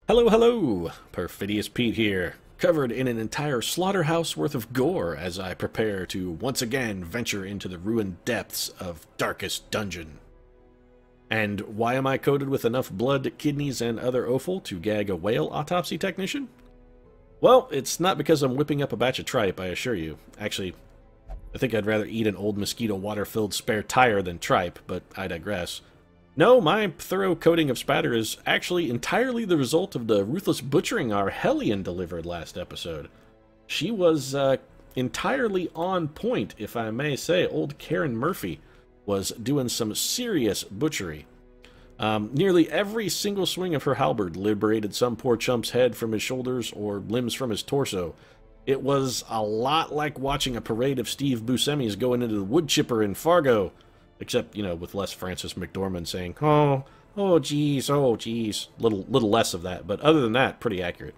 Hello, hello! Perfidious Pete here, covered in an entire slaughterhouse worth of gore as I prepare to once again venture into the ruined depths of Darkest Dungeon. And why am I coated with enough blood, kidneys, and other offal to gag a whale autopsy technician? Well, it's not because I'm whipping up a batch of tripe, I assure you. Actually, I think I'd rather eat an old mosquito water-filled spare tire than tripe, but I digress. No, my thorough coating of spatter is actually entirely the result of the ruthless butchering our Hellion delivered last episode. She was entirely on point, if I may say. Old Karen Murphy was doing some serious butchery. Nearly every single swing of her halberd liberated some poor chump's head from his shoulders or limbs from his torso. It was a lot like watching a parade of Steve Buscemi's going into the wood chipper in Fargo. Except, you know, with less Francis McDormand saying, oh geez, oh geez. Little less of that, but other than that, pretty accurate.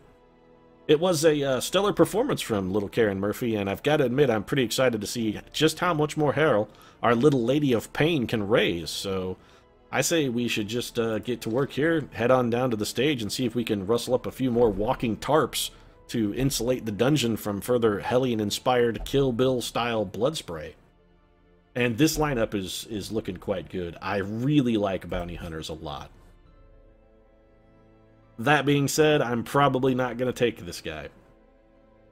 It was a stellar performance from little Karen Murphy, and I've got to admit I'm pretty excited to see just how much more hell our little lady of pain can raise, so I say we should just get to work here, head on down to the stage, and see if we can rustle up a few more walking tarps to insulate the dungeon from further Hellion-inspired Kill Bill-style blood spray. And this lineup is looking quite good. I really like bounty hunters a lot. That being said, I'm probably not going to take this guy.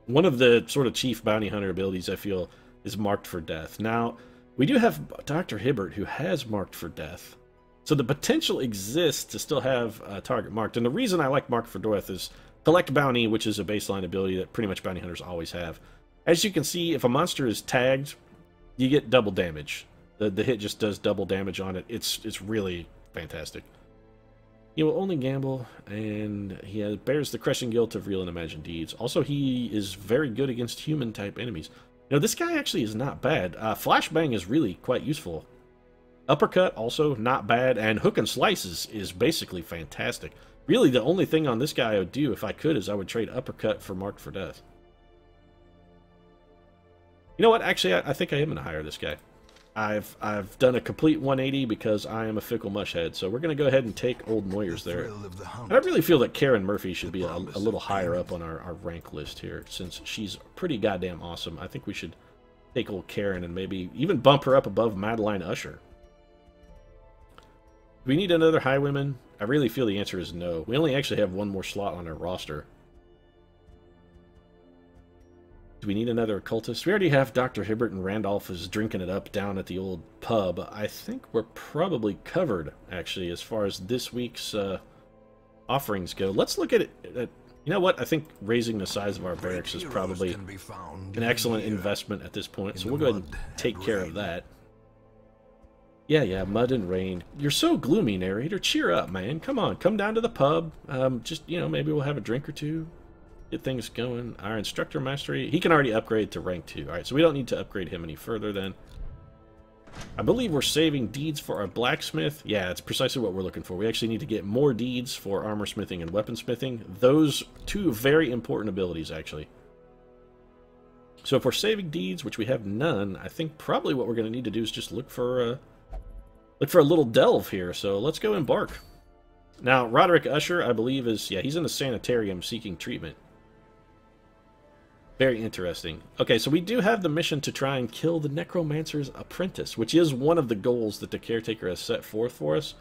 One of the sort of chief bounty hunter abilities, I feel, is Marked for Death. Now, we do have Dr. Hibbert, who has Marked for Death. So the potential exists to still have a target marked. And the reason I like Marked for Death is Collect Bounty, which is a baseline ability that pretty much bounty hunters always have. As you can see, if a monster is tagged, you get double damage. The hit just does double damage on it. It's really fantastic. He will only gamble, and he bears the crushing guilt of real and imagined deeds. Also, he is very good against human-type enemies. You know, this guy actually is not bad. Flashbang is really quite useful. Uppercut, also not bad, and Hook and Slice is basically fantastic. Really, the only thing on this guy I would do, if I could, is I would trade Uppercut for Marked for Death. You know what? Actually, I think I am going to hire this guy. I've done a complete 180 because I am a fickle mushhead. So we're going to go ahead and take old Moyers there. And I really feel that Karen Murphy should be a little higher up on our rank list here, since she's pretty goddamn awesome. I think we should take old Karen and maybe even bump her up above Madeline Usher. Do we need another highwayman? I really feel the answer is no. We only actually have one more slot on our roster. Do we need another occultist? We already have Dr. Hibbert, and Randolph is drinking it up down at the old pub. I think we're probably covered, actually, as far as this week's offerings go. Let's look at it. You know what? I think raising the size of our barracks is probably an excellent investment at this point, so we'll go ahead and take care of that. Yeah, mud and rain. You're so gloomy, narrator. Cheer up, man. Come on, come down to the pub. Just, you know, maybe we'll have a drink or two. Get things going. Our instructor mastery, he can already upgrade to rank 2. Alright, so we don't need to upgrade him any further then. I believe we're saving deeds for our blacksmith. Yeah, it's precisely what we're looking for. We actually need to get more deeds for armor smithing and weaponsmithing. Those two very important abilities, actually. So if we're saving deeds, which we have none, I think probably what we're going to need to do is just look for a little delve here. So let's go embark. Now, Roderick Usher, I believe, is... yeah, he's in the sanitarium seeking treatment. Very interesting. Okay, so we do have the mission to try and kill the Necromancer's apprentice, which is one of the goals that the caretaker has set forth for us.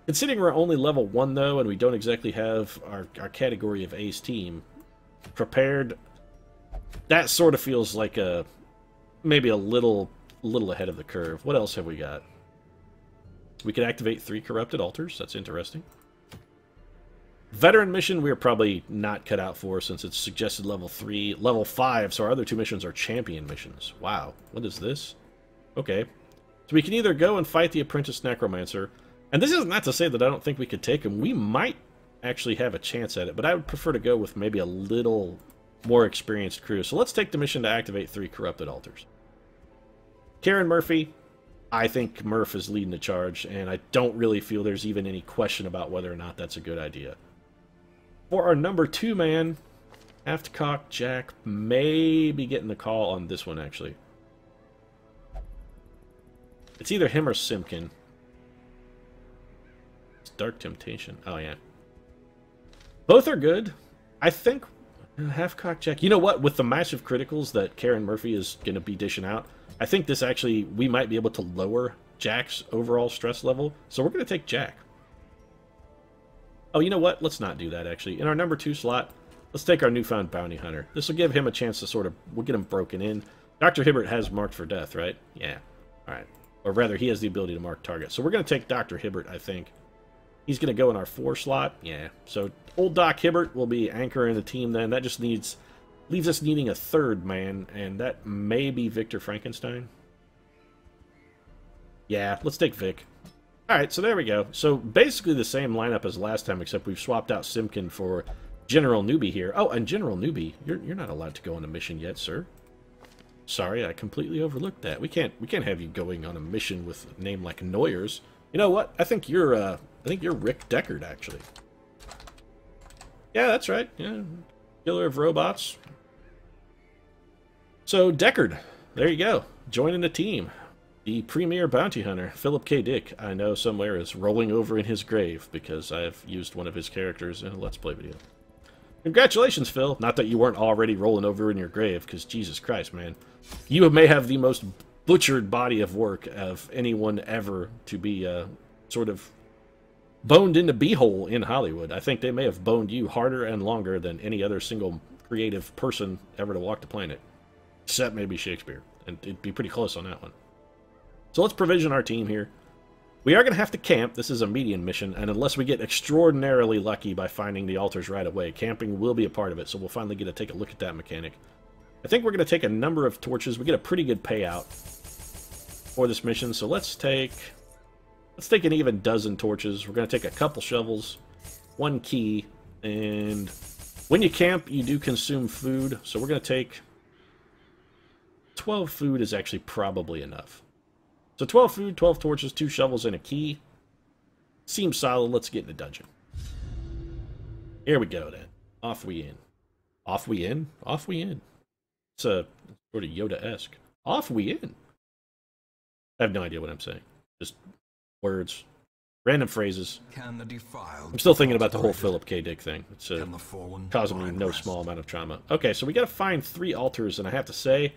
Considering we're only level 1, though, and we don't exactly have our category of Ace team prepared, that sort of feels like maybe a little ahead of the curve. What else have we got? We could activate 3 corrupted altars. That's interesting. Veteran mission, we're probably not cut out for since it's suggested level 3. Level 5, so our other 2 missions are champion missions. Wow, what is this? Okay. So we can either go and fight the apprentice necromancer, and this is not to say that I don't think we could take him. We might actually have a chance at it, but I would prefer to go with maybe a little more experienced crew. So let's take the mission to activate 3 corrupted altars. Karen Murphy, I think Murph is leading the charge, and I don't really feel there's even any question about whether or not that's a good idea. For our number 2 man, Aftcock Jack may be getting the call on this one, actually. It's either him or Simpkin. It's Dark Temptation. Oh, yeah. Both are good. I think half-cock Jack. You know what? With the massive criticals that Karen Murphy is going to be dishing out, I think this actually, we might be able to lower Jack's overall stress level. So we're going to take Jack. Oh, you know what? Let's not do that, actually. In our number 2 slot, let's take our newfound bounty hunter. This will give him a chance to sort of, we'll get him broken in. Dr. Hibbert has marked for death, right? Yeah. All right. Or rather, he has the ability to mark targets. So we're going to take Dr. Hibbert, I think. He's going to go in our 4 slot. Yeah. So old Doc Hibbert will be anchoring the team then. That just leaves us needing a 3rd man, and that may be Victor Frankenstein. Yeah, let's take Vic. All right, so there we go. So basically the same lineup as last time, except we've swapped out Simkin for General Newbie here. Oh, and General Newbie, you're not allowed to go on a mission yet, sir. Sorry, I completely overlooked that. We can't have you going on a mission with a name like Noyers. You know what? I think you're Rick Deckard, actually. Yeah, that's right. Yeah, killer of robots. So Deckard, there you go, joining the team. The premier bounty hunter, Philip K. Dick, I know somewhere is rolling over in his grave because I've used one of his characters in a Let's Play video. Congratulations, Phil. Not that you weren't already rolling over in your grave, because Jesus Christ, man. You may have the most butchered body of work of anyone ever to be sort of boned into beehole in Hollywood. I think they may have boned you harder and longer than any other single creative person ever to walk the planet. Except maybe Shakespeare. And it'd be pretty close on that one. So let's provision our team here. We are going to have to camp. This is a median mission, and unless we get extraordinarily lucky by finding the altars right away, camping will be a part of it, so we'll finally get to take a look at that mechanic. I think we're going to take a number of torches. We get a pretty good payout for this mission, so let's take an even dozen torches. We're going to take a couple shovels, 1 key, and when you camp, you do consume food, so we're going to take 12 food is actually probably enough. So 12 food, 12 torches, 2 shovels, and a key. Seems solid. Let's get in the dungeon. Here we go, then. Off we in. Off we in? Off we in. It's a sort of Yoda-esque. Off we in. I have no idea what I'm saying. Just words. Random phrases. I'm still thinking about the whole Philip K. Dick thing. It's causing me no small amount of trauma. Okay, so we got to find 3 altars, and I have to say,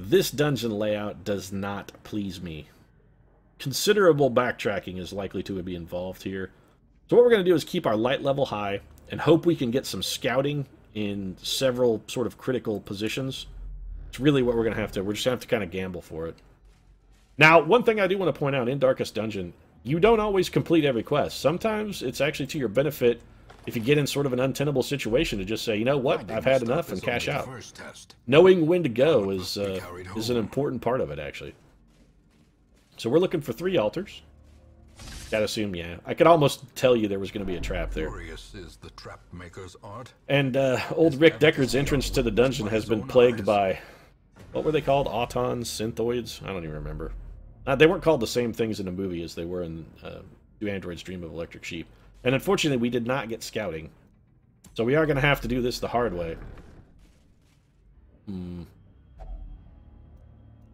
this dungeon layout does not please me. Considerable backtracking is likely to be involved here. So what we're going to do is keep our light level high and hope we can get some scouting in several sort of critical positions. It's really what we're just going to have to kind of gamble for it. Now, one thing I do want to point out in Darkest Dungeon, you don't always complete every quest. Sometimes it's actually to your benefit if you get in sort of an untenable situation to just say, you know what, I've had enough and cash out. Knowing when to go is an important part of it, actually. So we're looking for 3 altars. Gotta assume, yeah. I could almost tell you there was going to be a trap there. And old Rick Deckard's entrance to the dungeon has been plagued by, what were they called? Autons? Synthoids? I don't even remember. They weren't called the same things in the movie as they were in Do Androids Dream of Electric Sheep. And unfortunately, we did not get scouting. So we are going to have to do this the hard way.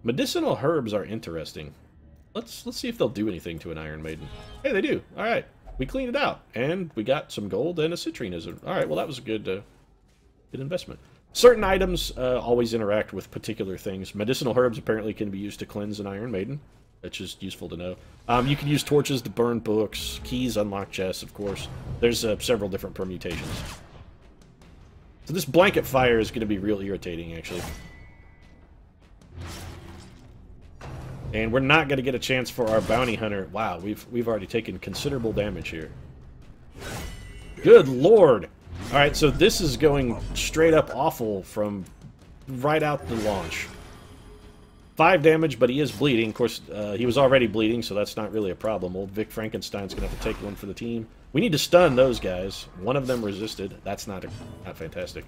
Medicinal herbs are interesting. Let's see if they'll do anything to an Iron Maiden. Hey, they do. All right. We cleaned it out. And we got some gold and a citrine. All right, well, that was a good investment. Certain items always interact with particular things. Medicinal herbs apparently can be used to cleanse an Iron Maiden. That's just useful to know. You can use torches to burn books. Keys unlock chests, of course. There's several different permutations. So this blanket fire is going to be real irritating, actually. And we're not going to get a chance for our bounty hunter. Wow, we've already taken considerable damage here. Good lord! Alright, so this is going straight up awful from right out the launch. 5 damage, but he is bleeding. Of course, he was already bleeding, so that's not really a problem. Old Vic Frankenstein's going to have to take one for the team. We need to stun those guys. One of them resisted. That's not fantastic.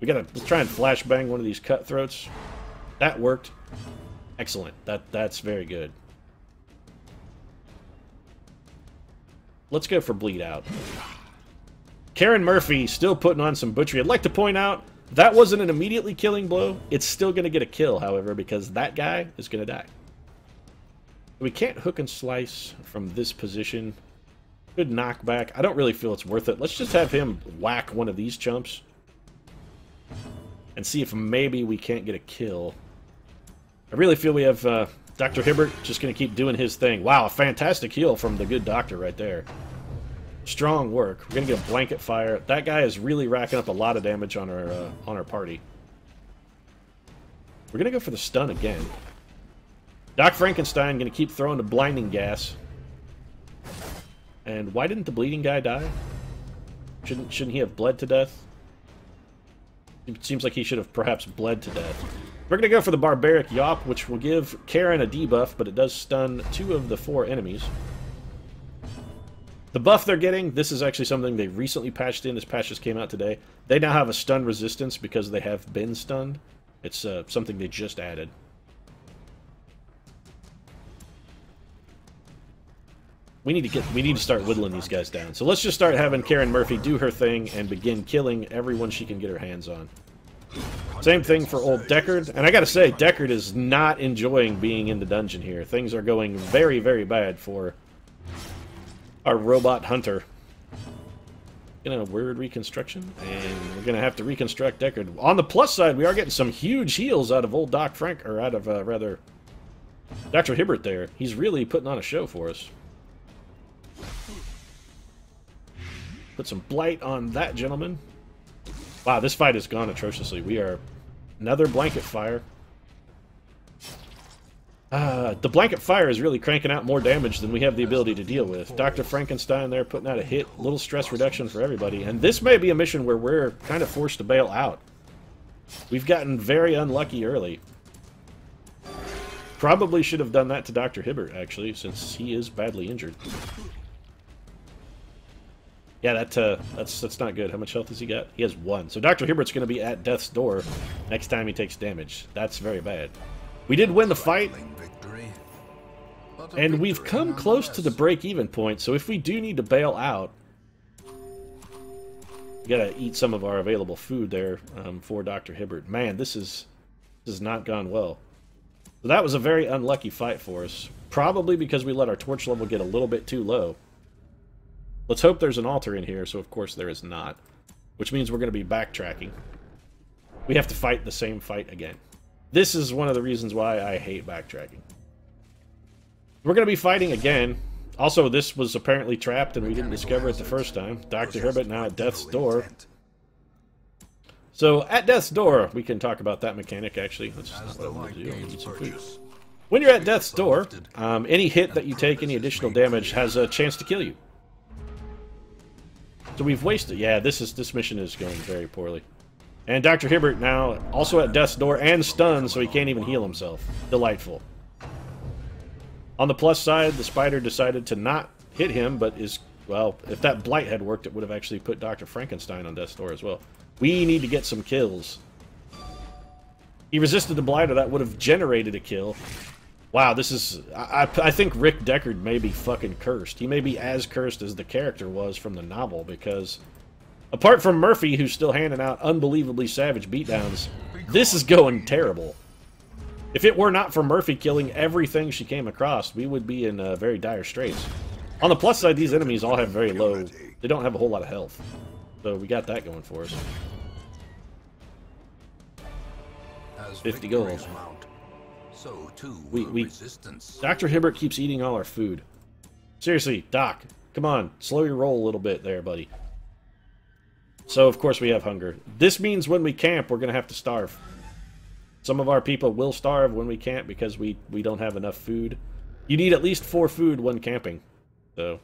Let's try and flashbang one of these cutthroats. That worked. Excellent. That's very good. Let's go for bleed out. Karen Murphy still putting on some butchery. I'd like to point out, that wasn't an immediately killing blow. It's still going to get a kill, however, because that guy is going to die. We can't hook and slice from this position. Good knockback. I don't really feel it's worth it. Let's just have him whack one of these chumps. And see if maybe we can't get a kill. I really feel we have Dr. Hibbert just going to keep doing his thing. Wow, a fantastic heal from the good doctor right there. Strong work. We're going to get a blanket fire. That guy is really racking up a lot of damage on our party. We're going to go for the stun again. Doc Frankenstein going to keep throwing the blinding gas. And why didn't the bleeding guy die? Shouldn't he have bled to death? It seems like he should have perhaps bled to death. We're going to go for the Barbaric Yawp, which will give Karen a debuff, but it does stun 2 of the 4 enemies. The buff they're getting, this is actually something they recently patched in. This patch just came out today. They now have a stun resistance because they have been stunned. It's something they just added. We need to start whittling these guys down. So let's just start having Karen Murphy do her thing and begin killing everyone she can get her hands on. Same thing for old Deckard. And I gotta say, Deckard is not enjoying being in the dungeon here. Things are going very, very bad for our robot hunter. Gonna word reconstruction, and we're gonna have to reconstruct Deckard. On the plus side, we are getting some huge heals out of old Doc Frank, or out of rather Dr. Hibbert there. He's really putting on a show for us. Put some blight on that gentleman. Wow, this fight has gone atrociously. We are another blanket fire. The blanket fire is really cranking out more damage than we have the ability to deal with. Dr. Frankenstein there putting out a hit. Little stress reduction for everybody. And this may be a mission where we're kind of forced to bail out. We've gotten very unlucky early. Probably should have done that to Dr. Hibbert, actually, since he is badly injured. Yeah, that's not good. How much health has he got? He has 1. So Dr. Hibbert's going to be at death's door next time he takes damage. That's very bad. We did win the fight, and we've come close to the break-even point, so if we do need to bail out, we gotta eat some of our available food there for Dr. Hibbert. Man, this has not gone well. So that was a very unlucky fight for us. Probably because we let our torch level get a little bit too low. Let's hope there's an altar in here, so of course there is not. Which means we're going to be backtracking. We have to fight the same fight again. This is one of the reasons why I hate backtracking. We're going to be fighting again. Also, this was apparently trapped and we didn't discover it the first time. Dr. Hibbert now at death's door. So, at death's door, we can talk about that mechanic, actually. That's not what I want to do. I want to eat some food. When you're at death's door, any hit that you take, any additional damage, has a chance to kill you. So we've wasted... Yeah, this mission is going very poorly. And Dr. Hibbert now also at death's door and stunned, so he can't even heal himself. Delightful. On the plus side, the spider decided to not hit him, but is... Well, if that blight had worked, it would have actually put Dr. Frankenstein on death's door as well. We need to get some kills. He resisted the blight, or that would have generated a kill. Wow, this is... I think Rick Deckard may be fucking cursed. He may be as cursed as the character was from the novel, because... Apart from Murphy, who's still handing out unbelievably savage beatdowns, this is going terrible. If it were not for Murphy killing everything she came across, we would be in very dire straits. On the plus side, these enemies all have very low... They don't have a whole lot of health. So we got that going for us. 50 gold. So too Dr. Hibbert keeps eating all our food. Seriously, Doc, come on, slow your roll a little bit there, buddy. So, of course, we have hunger. This means when we camp, we're going to have to starve. Some of our people will starve when we camp because we don't have enough food. You need at least 4 food when camping. So,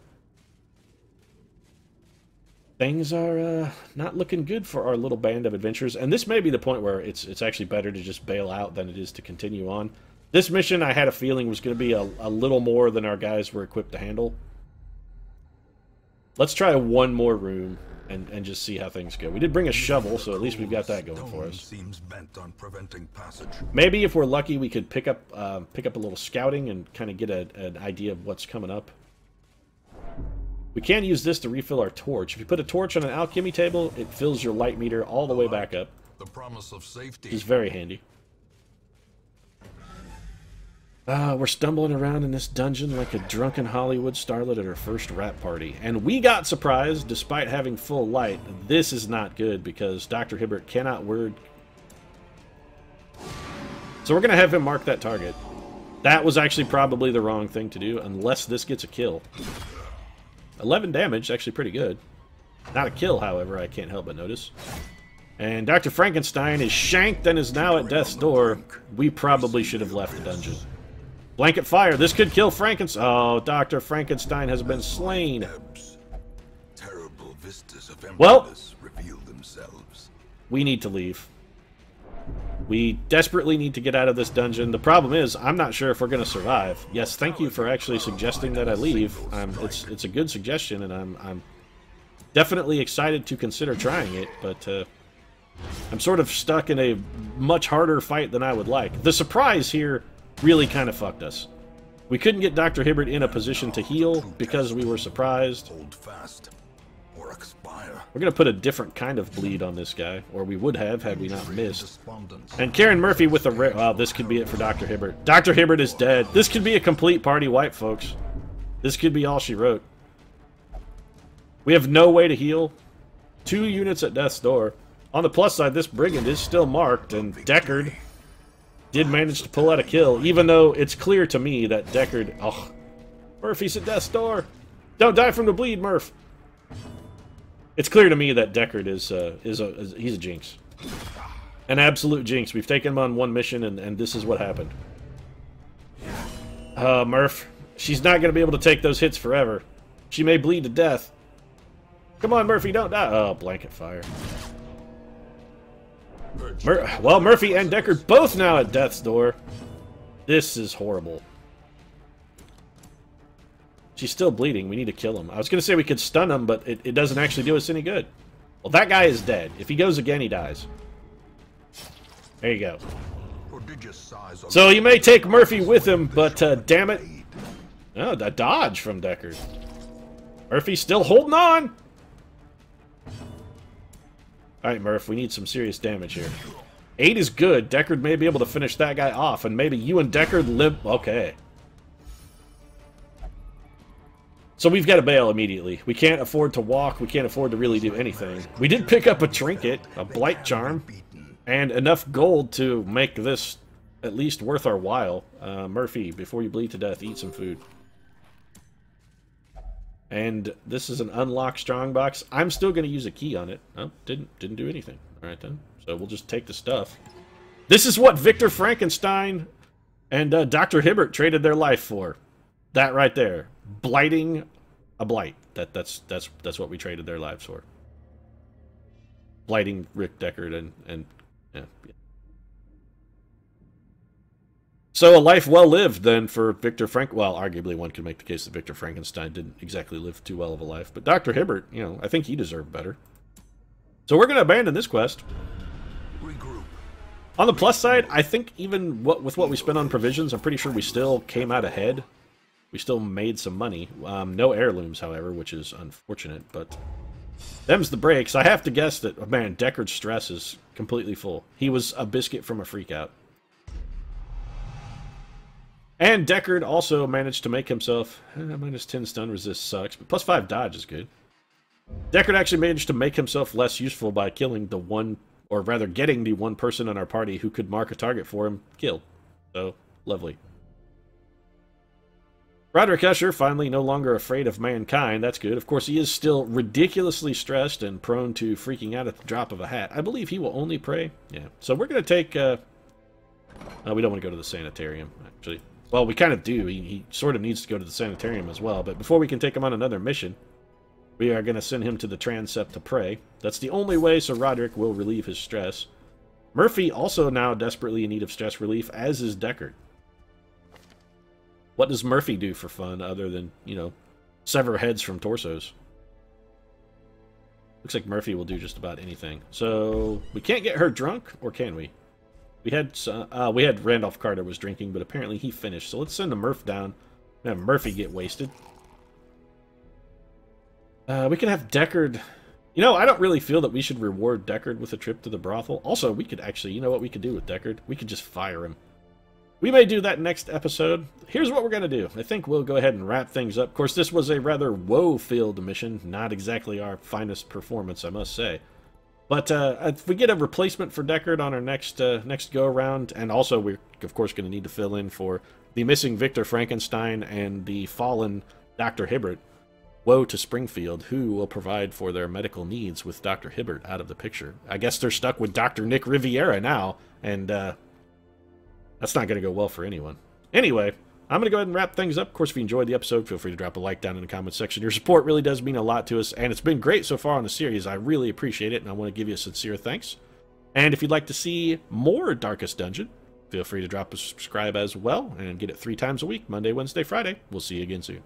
things are not looking good for our little band of adventurers. And this may be the point where it's actually better to just bail out than it is to continue on. This mission, I had a feeling, was going to be a little more than our guys were equipped to handle. Let's try one more room and just see how things go. We did bring a shovel, so at least we've got that going for us. Seems bent on preventing passage. Maybe if we're lucky, we could pick up a little scouting and kind of get an idea of what's coming up. We can use this to refill our torch. If you put a torch on an alchemy table, it fills your light meter all the way back up. The promise of safety It's very handy. We're stumbling around in this dungeon like a drunken Hollywood starlet at her first rap party. And we got surprised, despite having full light. This is not good, because Dr. Hibbert cannot word... So we're going to have him mark that target. That was actually probably the wrong thing to do, unless this gets a kill. 11 damage, actually pretty good. Not a kill, however, I can't help but notice. And Dr. Frankenstein is shanked and is now at death's door. We probably should have left the dungeon. Blanket fire. This could kill Frankenstein. Oh, Dr. Frankenstein has been slain. Terrible vistas of Well, reveal themselves. We need to leave. We desperately need to get out of this dungeon. The problem is, I'm not sure if we're going to survive. Yes, thank you for actually suggesting that I leave. It's a good suggestion, and I'm definitely excited to consider trying it, but I'm sort of stuck in a much harder fight than I would like. The surprise here really kind of fucked us. We couldn't get Dr. Hibbert in a position to heal because we were surprised. Hold fast or expire. We're going to put a different kind of bleed on this guy, or we would have had we not missed. And Karen Murphy with a rare... Wow, this could be it for Dr. Hibbert. Dr. Hibbert is dead. This could be a complete party wipe, folks. This could be all she wrote. We have no way to heal. 2 units at death's door. On the plus side, this brigand is still marked, and Deckard did manage to pull out a kill, even though it's clear to me that Deckard... Oh, Murphy's at death's door. Don't die from the bleed, Murph. It's clear to me that Deckard he's a jinx. An absolute jinx. We've taken him on one mission, and this is what happened. Murph. She's not going to be able to take those hits forever. She may bleed to death. Come on, Murphy, don't die. Oh, blanket fire. Well, Murphy and Deckard both now at death's door. This is horrible. She's still bleeding. We need to kill him. I was going to say we could stun him, but it doesn't actually do us any good. Well, that guy is dead. If he goes again, he dies. There you go. So you may take Murphy with him, but damn it. Oh, a dodge from Deckard. Murphy's still holding on. Alright, Murph, we need some serious damage here. 8 is good. Deckard may be able to finish that guy off, and maybe you and Deckard live... Okay. So we've got to bail immediately. We can't afford to walk. We can't afford to really do anything. We did pick up a trinket, a blight charm, and enough gold to make this at least worth our while. Murphy, before you bleed to death, eat some food. And this is an unlocked strongbox. I'm still going to use a key on it. Oh, didn't do anything. All right, then. So we'll just take the stuff. This is what Victor Frankenstein and Dr. Hibbert traded their life for. That right there. Blighting a blight. That's what we traded their lives for. Blighting Rick Deckard and yeah. So a life well lived then for Victor Frank. Well, arguably one could make the case that Victor Frankenstein didn't exactly live too well of a life, but Dr. Hibbert, you know, I think he deserved better. So we're going to abandon this quest. Regroup. On the plus side, I think even with what we spent on provisions, I'm pretty sure we still came out ahead. We still made some money. No heirlooms, however, which is unfortunate, but them's the breaks. I have to guess that, oh man, Deckard's stress is completely full. He was a biscuit from a freakout. And Deckard also managed to make himself... minus 10 stun resist sucks, but plus 5 dodge is good. Deckard actually managed to make himself less useful by killing the one... Or rather, getting the one person on our party who could mark a target for him killed. So, lovely. Roderick Usher, finally no longer afraid of mankind. That's good. Of course, he is still ridiculously stressed and prone to freaking out at the drop of a hat. I believe he will only pray. Yeah. So we're going to take... we don't want to go to the sanitarium, actually. Well, we kind of do. He sort of needs to go to the sanitarium as well. But before we can take him on another mission, we are going to send him to the transept to pray. That's the only way Sir Roderick will relieve his stress. Murphy also now desperately in need of stress relief, as is Deckard. What does Murphy do for fun other than, you know, sever heads from torsos? Looks like Murphy will do just about anything. So, we can't get her drunk, or can we? We had Randolph Carter was drinking, but apparently he finished. So let's send a Murph down and have Murphy get wasted. We can have Deckard... You know, I don't really feel that we should reward Deckard with a trip to the brothel. Also, we could actually... You know what we could do with Deckard? We could just fire him. We may do that next episode. Here's what we're going to do. I think we'll go ahead and wrap things up. Of course, this was a rather woe-filled mission. Not exactly our finest performance, I must say. But if we get a replacement for Deckard on our next go-around, and also we're, of course, going to need to fill in for the missing Victor Frankenstein and the fallen Dr. Hibbert, woe to Springfield, who will provide for their medical needs with Dr. Hibbert out of the picture. I guess they're stuck with Dr. Nick Riviera now, and that's not going to go well for anyone. Anyway, I'm going to go ahead and wrap things up. Of course, if you enjoyed the episode, feel free to drop a like down in the comments section. Your support really does mean a lot to us, and it's been great so far on the series. I really appreciate it, and I want to give you a sincere thanks. And if you'd like to see more Darkest Dungeon, feel free to drop a subscribe as well, and get it 3 times a week, Monday, Wednesday, Friday. We'll see you again soon.